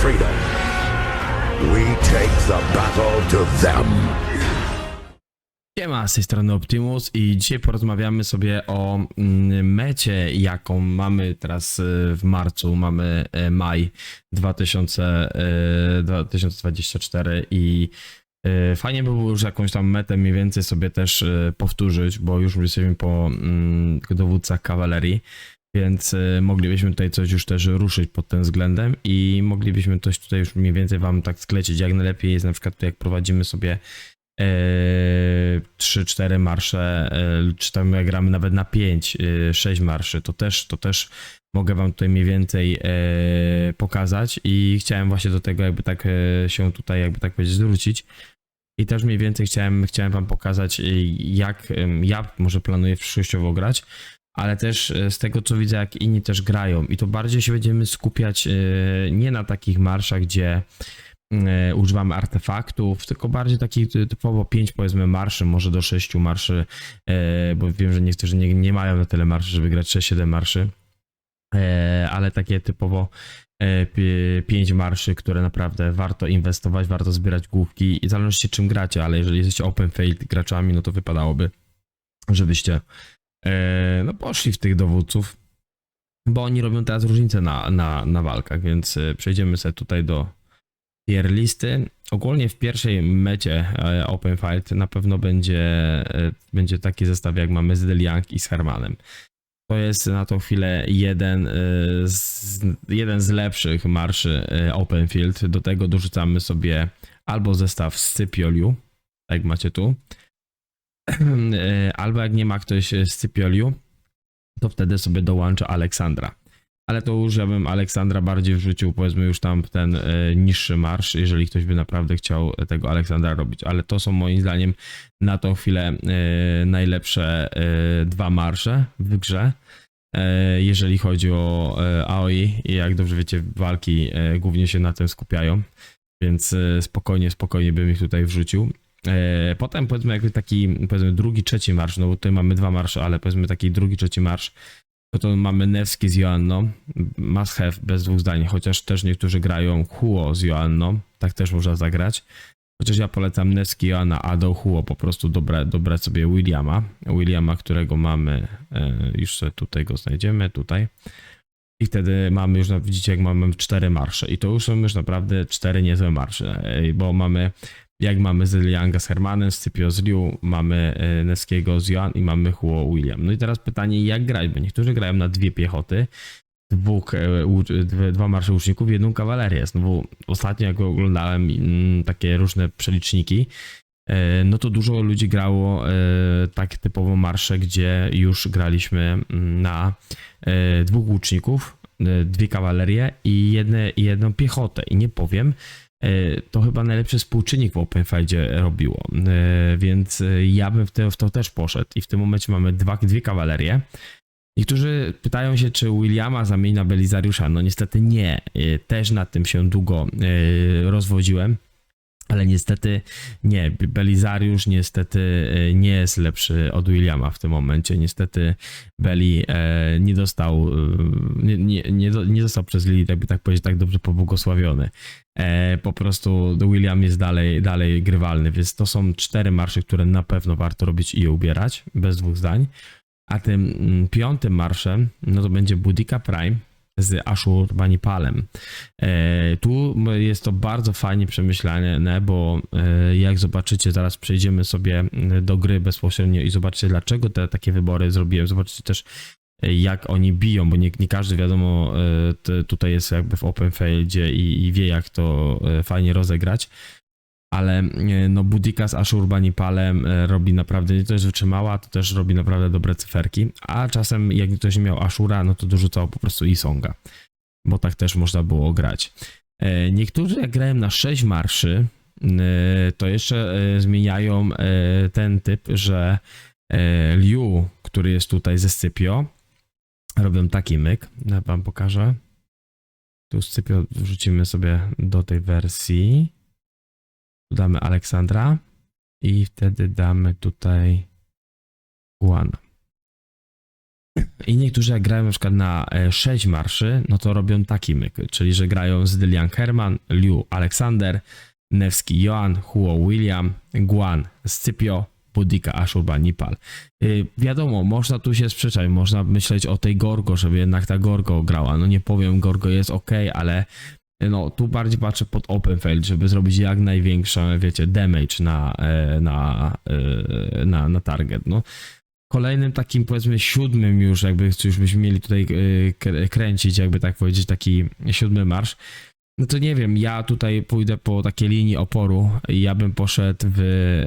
freedom. We take the battle to them. Siema, z tej strony Optimus i dzisiaj porozmawiamy sobie o mecie, jaką mamy teraz w marcu. Mamy maj 2024 i fajnie by było już jakąś tam metę mniej więcej sobie też powtórzyć, bo już jesteśmy po dowódcach kawalerii, więc moglibyśmy tutaj coś już też ruszyć pod tym względem i moglibyśmy coś tutaj już mniej więcej wam tak sklecić, jak najlepiej jest na przykład tutaj, jak prowadzimy sobie 3-4 marsze, czy tam jak gramy nawet na 5-6 marszy, to też mogę wam tutaj mniej więcej pokazać i chciałem właśnie do tego jakby tak się tutaj jakby tak powiedzieć zwrócić i też mniej więcej chciałem wam pokazać, jak ja może planuję przyszłościowo grać, ale też z tego co widzę, jak inni też grają i to bardziej się będziemy skupiać nie na takich marszach, gdzie używamy artefaktów, tylko bardziej takich typowo 5 powiedzmy marszy, może do 6 marszy, bo wiem, że niektórzy nie mają na tyle marszy, żeby grać 6-7 marszy, ale takie typowo 5 marszy, które naprawdę warto inwestować, warto zbierać główki i w zależności czym gracie, ale jeżeli jesteście open failed graczami, no to wypadałoby, żebyście no poszli w tych dowódców, bo oni robią teraz różnicę na walkach, więc przejdziemy sobie tutaj do tier listy. Ogólnie w pierwszej mecie Open Fight na pewno będzie taki zestaw, jak mamy z Deliang i z Hermanem. To jest na tą chwilę jeden z lepszych marszy Open Field. Do tego dorzucamy sobie albo zestaw z Scipioliu, tak jak macie tu, albo jak nie ma ktoś z Scipioliu, to wtedy sobie dołącza Aleksandra. Ale to już ja bym Aleksandra bardziej wrzucił, powiedzmy już tam ten niższy marsz, jeżeli ktoś by naprawdę chciał tego Aleksandra robić. Ale to są moim zdaniem na tą chwilę najlepsze dwa marsze w grze. Jeżeli chodzi o AOI i jak dobrze wiecie, walki głównie się na tym skupiają, więc spokojnie bym ich tutaj wrzucił. Potem powiedzmy jakby taki powiedzmy drugi, trzeci marsz, no bo tutaj mamy dwa marsze, ale powiedzmy taki drugi, trzeci marsz, to mamy Nevsky z Joanną, must have bez dwóch zdań, chociaż też niektórzy grają Huo z Joanną, tak też można zagrać. Chociaż ja polecam Nevsky, Joanna, a do Huo po prostu dobrać sobie Williama, którego mamy, już sobie tutaj go znajdziemy, tutaj. I wtedy mamy już, widzicie jak mamy 4 marsze i to już są już naprawdę 4 niezłe marsze, bo mamy, jak mamy z Lianga z Hermanem, Scipio z Liu, mamy Nevskiego z Joan i mamy Huo William. No i teraz pytanie, jak grać, bo niektórzy grają na 2 piechoty, 2 marsze łuczników i 1 kawalerię. Znowu ostatnio jak oglądałem takie różne przeliczniki, no to dużo ludzi grało tak typowo marsze, gdzie już graliśmy na 2 łuczników, 2 kawalerie i jedną piechotę i nie powiem, to chyba najlepszy współczynnik w Open Fightie robiło, więc ja bym w to też poszedł i w tym momencie mamy 2 kawalerie. Niektórzy pytają się, czy Williama zamieni na Belizariusza. No niestety nie, też nad tym się długo rozwodziłem, ale niestety nie, Belizariusz niestety nie jest lepszy od Williama w tym momencie. Niestety Beli nie został przez Lili, jakby tak powiedzieć, tak dobrze pobłogosławiony. Po prostu William jest dalej grywalny, więc to są 4 marsze, które na pewno warto robić i je ubierać, bez dwóch zdań. A tym 5. marszem, no to będzie Boudica Prime z Ashurbanipalem. Tu jest to bardzo fajnie przemyślane, bo jak zobaczycie, zaraz przejdziemy sobie do gry bezpośrednio i zobaczycie, dlaczego takie wybory zrobiłem. Zobaczycie też, jak oni biją, bo nie każdy, wiadomo, tutaj jest jakby w open fieldzie i wie, jak to fajnie rozegrać. Ale no Boudica z Ashurbanipalem robi naprawdę, nie to jest wytrzymała, to też robi naprawdę dobre cyferki, a czasem jak ktoś nie miał Ashura, no to dorzucał po prostu Isonga, bo tak też można było grać. Niektórzy jak grają na 6 marszy, to jeszcze zmieniają ten typ, że Liu, który jest tutaj ze Scipio, robią taki myk, ja wam pokażę. Tu Scipio wrzucimy sobie do tej wersji. Tu damy Aleksandra i wtedy damy tutaj Juana. I niektórzy jak grają na przykład na 6 marszy, no to robią taki myk, czyli że grają z Dylian Herman, Liu Aleksander, Nevski Joan, Huo William, Guan Scipio, Boudica Ashurbanipal. Wiadomo, można tu się sprzeczać, można myśleć o tej Gorgo, żeby jednak ta Gorgo grała. No nie powiem, Gorgo jest ok, ale no tu bardziej patrzę pod open field, żeby zrobić jak największe, wiecie, damage na target. No. Kolejnym takim, powiedzmy, 7 już, jakby już byśmy mieli tutaj kręcić, jakby tak powiedzieć, taki 7 marsz. No to nie wiem, ja tutaj pójdę po takiej linii oporu i ja bym poszedł w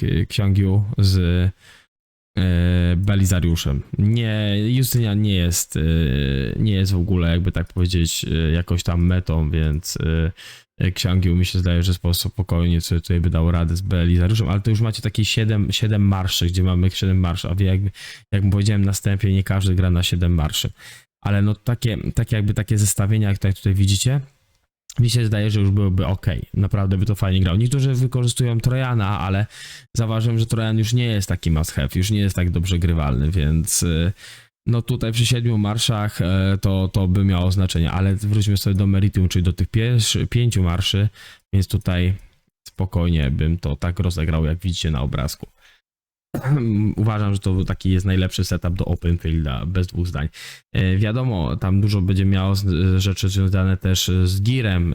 Xiangyu z Belizariuszem. Nie, Justynian nie jest w ogóle, jakby tak powiedzieć, jakoś tam metą, więc Xiangyu mi się zdaje, że spokojnie sobie tutaj by dał radę z Belizariuszem, ale to już macie takie 7 marszy, gdzie mamy 7 marszy, a jak powiedziałem na wstępie, nie każdy gra na 7 marszy. Ale no takie zestawienia, jak tutaj widzicie, mi się zdaje, że już byłoby ok. Naprawdę by to fajnie grał. Niektórzy wykorzystują Trojana, ale zauważyłem, że Trojan już nie jest taki must have, już nie jest tak dobrze grywalny, więc no tutaj przy 7 marszach to by miało znaczenie, ale wróćmy sobie do meritum, czyli do tych 5 marszy, więc tutaj spokojnie bym to tak rozegrał, jak widzicie na obrazku. Uważam, że to taki jest najlepszy setup do open fielda, bez dwóch zdań. Wiadomo, tam dużo będzie miało rzeczy związane też z gearem,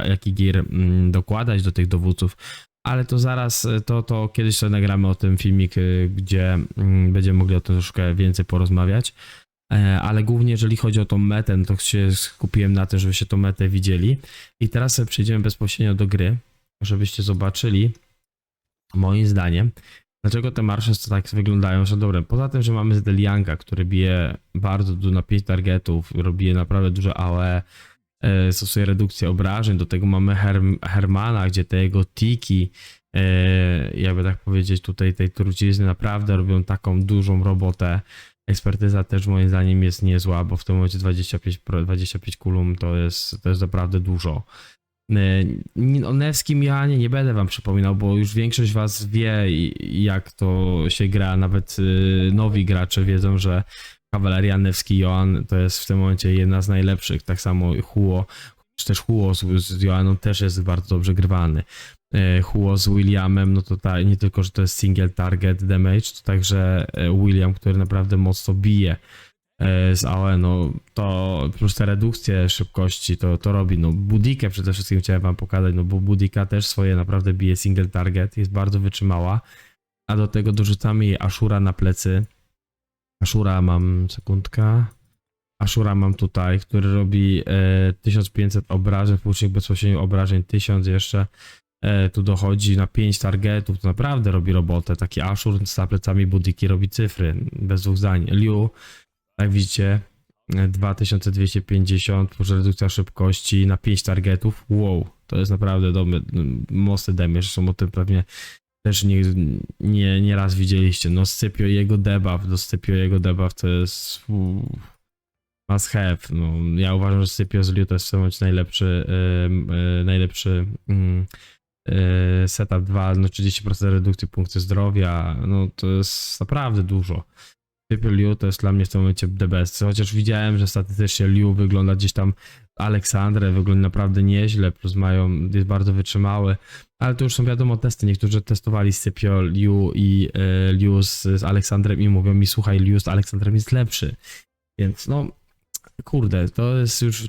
jaki gear dokładać do tych dowódców, ale to zaraz, to kiedyś sobie nagramy o tym filmik, gdzie będziemy mogli o tym troszkę więcej porozmawiać. Ale głównie jeżeli chodzi o tą metę, no to się skupiłem na tym, żebyście tą metę widzieli. I teraz sobie przejdziemy bezpośrednio do gry, żebyście zobaczyli, moim zdaniem, dlaczego te marsze tak wyglądają, że dobre. Poza tym, że mamy Zdelianga, który bije bardzo dużo na 5 targetów, robi naprawdę duże AOE, stosuje redukcję obrażeń, do tego mamy Hermana, gdzie te jego tiki, jakby tak powiedzieć, tutaj tej trucizny naprawdę robią taką dużą robotę. Ekspertyza też moim zdaniem jest niezła, bo w tym momencie 25 kulum to jest naprawdę dużo. O Nevskim Joanie nie będę wam przypominał, bo już większość was wie, jak to się gra, nawet nowi gracze wiedzą, że kawaleria Nevski Joan to jest w tym momencie jedna z najlepszych, tak samo Huo, czy też Huo z Joaną też jest bardzo dobrze grywany. Huo z Williamem, no to nie tylko, że to jest single target damage, to także William, który naprawdę mocno bije z AOE, no to plus te redukcje szybkości to robi. No Boudikę przede wszystkim chciałem wam pokazać, no bo Boudica też swoje naprawdę bije single target, jest bardzo wytrzymała, a do tego dorzucamy jej Ashura na plecy. Ashura mam tutaj, który robi 1500 obrażeń, włócznik bezpośrednio obrażeń 1000 jeszcze. Tu dochodzi na 5 targetów, to naprawdę robi robotę. Taki Ashur z plecami Boudiki robi cyfry, bez dwóch zdań. Liu, jak widzicie, 2250 plus redukcja szybkości na 5 targetów. Wow, to jest naprawdę mocny damage. Zresztą o tym pewnie też nie raz widzieliście. No Scipio i jego debuff, to jest must have. No, ja uważam, że Scipio z Liu to jest w tym momencie najlepszy setup 2, no 30% redukcji punkty zdrowia, no to jest naprawdę dużo. Scipio Liu to jest dla mnie w tym momencie the best, chociaż widziałem, że statystycznie Liu wygląda gdzieś tam, Aleksandrę wygląda naprawdę nieźle, plus jest bardzo wytrzymały, ale to już są wiadomo testy, niektórzy testowali Scipio Liu i Liu z Aleksandrem i mówią mi, słuchaj, Liu z Aleksandrem jest lepszy, więc no kurde, to jest już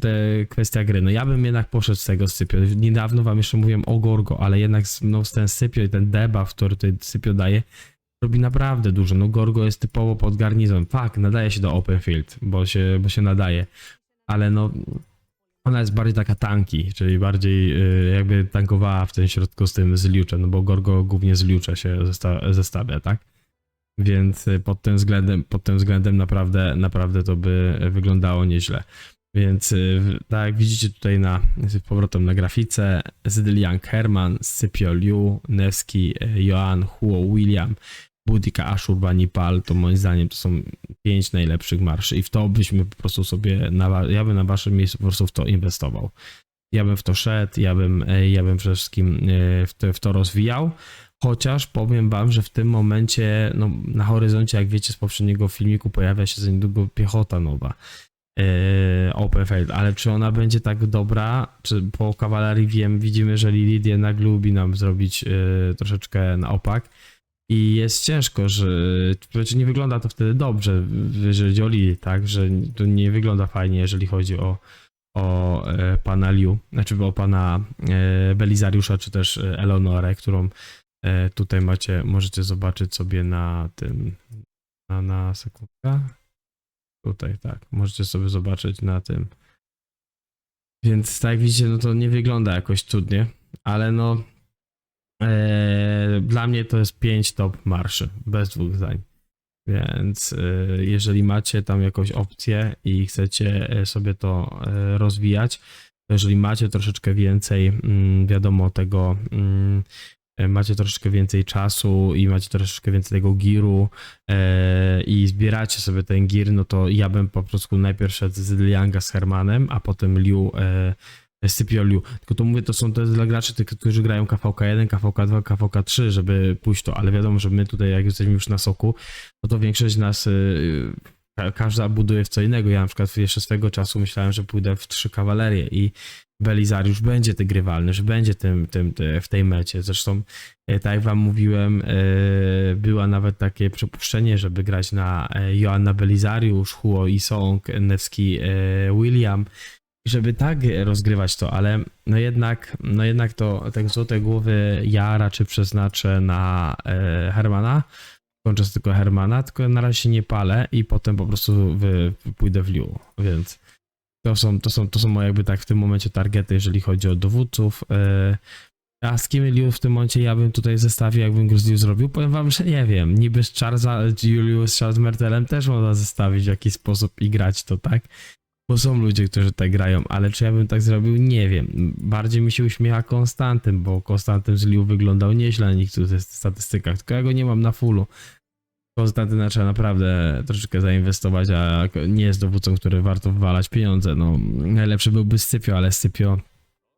kwestia gry. No ja bym jednak poszedł z tego Scipio. Niedawno wam jeszcze mówiłem o Gorgo, ale jednak no, ten Scipio i ten debuff, który tutaj Scipio daje, robi naprawdę dużo. No Gorgo jest typowo pod garnizon. Fakt, nadaje się do open field, bo się nadaje. Ale no ona jest bardziej taka tanki, czyli bardziej jakby tankowała w tym środku z Liuczem, no bo Gorgo głównie z Liucza się zestawia, tak? Więc pod tym względem naprawdę to by wyglądało nieźle. Więc tak jak widzicie tutaj z powrotem na grafice, Zdyliang Herman, Scipio Liu, Nevski Joan, Huo William, Boudica Ashurbanipal, to moim zdaniem to są 5 najlepszych marszy i w to byśmy po prostu sobie, ja bym na waszym miejscu po prostu w to inwestował. Ja bym w to szedł, ja bym przede wszystkim w to rozwijał. Chociaż powiem wam, że w tym momencie, no na horyzoncie, jak wiecie z poprzedniego filmiku, pojawia się za niedługo piechota nowa. Open Field, ale czy ona będzie tak dobra, czy po kawalerii widzimy, że Lilith jednak lubi nam zrobić troszeczkę na opak i jest ciężko, że nie wygląda to wtedy dobrze, jeżeli chodzi o Lilith, tak, że to nie wygląda fajnie, jeżeli chodzi o pana Liu, znaczy o pana Belizariusza, czy też Eleonorę, którą tutaj możecie zobaczyć sobie na tym, na sekundkę. Tutaj, tak, możecie sobie zobaczyć na tym. Więc tak jak widzicie, no to nie wygląda jakoś cudnie, ale no dla mnie to jest 5 top marszy, bez dwóch zdań. Więc jeżeli macie tam jakąś opcję i chcecie sobie to rozwijać, to jeżeli macie troszeczkę więcej, wiadomo tego, macie troszeczkę więcej czasu i macie troszeczkę więcej tego giru i zbieracie sobie ten gir, no to ja bym po prostu najpierw szedł z Lianga z Hermanem, a potem Liu, Scipio Liu. Tylko to mówię, to jest dla graczy, tych, którzy grają KVK1, KVK2, KVK3, żeby pójść to, ale wiadomo, że my tutaj, jak jesteśmy już na soku, no to większość z nas, każda buduje w co innego. Ja na przykład jeszcze swego czasu myślałem, że pójdę w 3 kawalerie i Belizariusz będzie grywalny, że będzie w tej mecie. Zresztą, tak jak wam mówiłem, była nawet takie przypuszczenie, żeby grać na Joanna Belizariusz, Huo Isong, Nevski William, żeby tak rozgrywać to, ale no jednak to tak złote głowy ja raczej przeznaczę na Hermana, kończę tylko Hermana, tylko na razie się nie palę i potem po prostu pójdę w Liu, więc to są moje jakby tak w tym momencie targety, jeżeli chodzi o dowódców. A z kim Liu w tym momencie ja bym tutaj zestawił, jakbym go z Liu zrobił? Powiem wam, że nie wiem. Niby z Julius z Charles Mertelem też można zestawić w jakiś sposób i grać to, tak? Bo są ludzie, którzy tak grają, ale czy ja bym tak zrobił? Nie wiem. Bardziej mi się uśmiecha Konstantyn, bo Konstantyn z Liu wyglądał nieźle na niektórych statystykach, tylko ja go nie mam na fullu. Konstantyna trzeba naprawdę troszeczkę zainwestować, a nie jest dowódcą, który warto wywalać pieniądze. No, najlepszy byłby Scipio, ale Scipio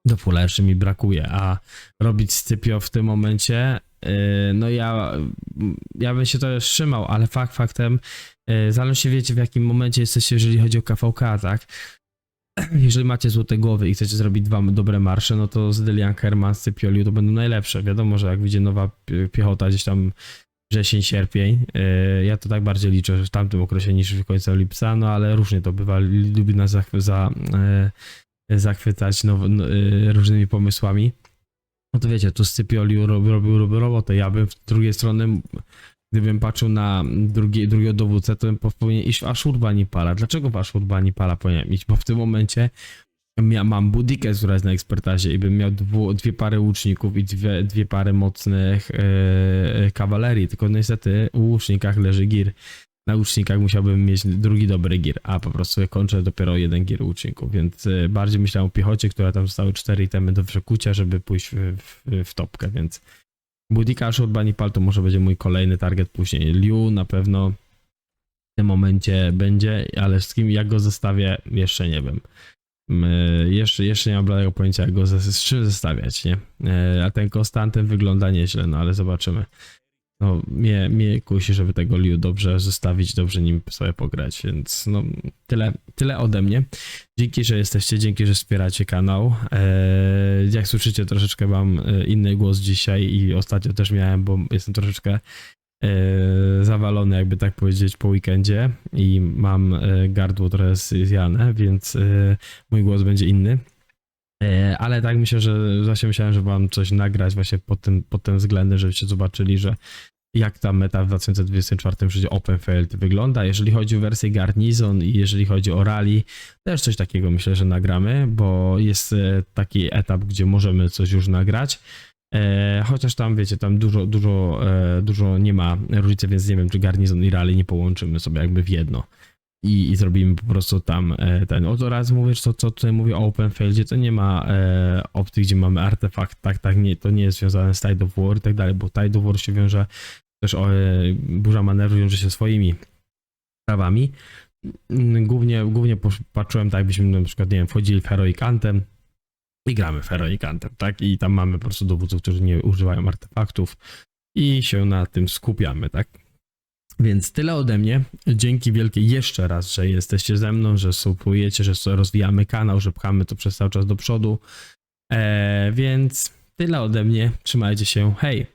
do fulla jeszcze mi brakuje, a robić Scipio w tym momencie, no ja bym się to wstrzymał, ale faktem, zależy się, wiecie, w jakim momencie jesteście, jeżeli chodzi o KVK, tak? Jeżeli macie złote głowy i chcecie zrobić 2 dobre marsze, no to Zdelian, Herman, Scipio, Liu to będą najlepsze. Wiadomo, że jak wyjdzie nowa piechota gdzieś tam wrzesień, sierpień. Ja to tak bardziej liczę w tamtym okresie niż w końcu lipca, no ale różnie to bywa. Lubi nas zachwycać różnymi pomysłami. No to wiecie, tu Scipio Liu robił robotę. Ja bym z drugiej strony, gdybym patrzył na drugiego dowódcę, to bym powinien iść w Ashurbanipala. Dlaczego w Ashurbanipala powinienem iść? Bo w tym momencie mam Budikę, która jest na ekspertazie i bym miał 2 pary łuczników i dwie pary mocnych kawalerii, tylko niestety u łucznikach leży gir. Na łucznikach musiałbym mieć drugi dobry gir, a po prostu ja kończę dopiero 1 gir łuczników, więc bardziej myślałem o piechocie, która tam zostały 4 itemy do przekucia, żeby pójść w topkę, więc Budika, Ashurbanipal to może będzie mój kolejny target później. Liu na pewno w tym momencie będzie, ale z kim jak go zestawię, jeszcze nie wiem. Jeszcze nie mam bladego pojęcia, jak go z czym zestawiać, nie? A ten Konstantyn wygląda nieźle, no ale zobaczymy. No, mnie kusi, żeby tego Liu dobrze zestawić, dobrze nim sobie pograć, więc no tyle ode mnie. Dzięki, że jesteście, dzięki, że wspieracie kanał. Jak słyszycie, troszeczkę mam inny głos dzisiaj i ostatnio też miałem, bo jestem troszeczkę zawalony, jakby tak powiedzieć, po weekendzie i mam gardło trochę zjane, więc mój głos będzie inny. Ale tak myślę, że właśnie myślałem, że wam coś nagrać właśnie pod tym względem, żebyście zobaczyli, że jak ta meta w 2024 przyjdzie Open Field wygląda. Jeżeli chodzi o wersję Garnizon i jeżeli chodzi o Rally, też coś takiego myślę, że nagramy, bo jest taki etap, gdzie możemy coś już nagrać. Chociaż tam, wiecie, tam dużo nie ma różnicy, więc nie wiem, czy Garnizon i Rally nie połączymy sobie jakby w jedno. I zrobimy po prostu tam ten. Od razu mówię, co tutaj mówię o Open Fieldzie, to nie ma opcji, gdzie mamy artefakt, tak, nie, to nie jest związane z Tide of War i tak dalej, bo Tide of War się wiąże też burza manewru wiąże się swoimi prawami. Głównie patrzyłem tak, byśmy na przykład, nie wiem, wchodzili w Heroic Anthem i gramy w Heroic Anthem, tak? I tam mamy po prostu dowódców, którzy nie używają artefaktów. i się na tym skupiamy, tak? Więc tyle ode mnie. Dzięki wielkie jeszcze raz, że jesteście ze mną, że subujecie, że rozwijamy kanał, że pchamy to przez cały czas do przodu. Więc tyle ode mnie. Trzymajcie się. Hej!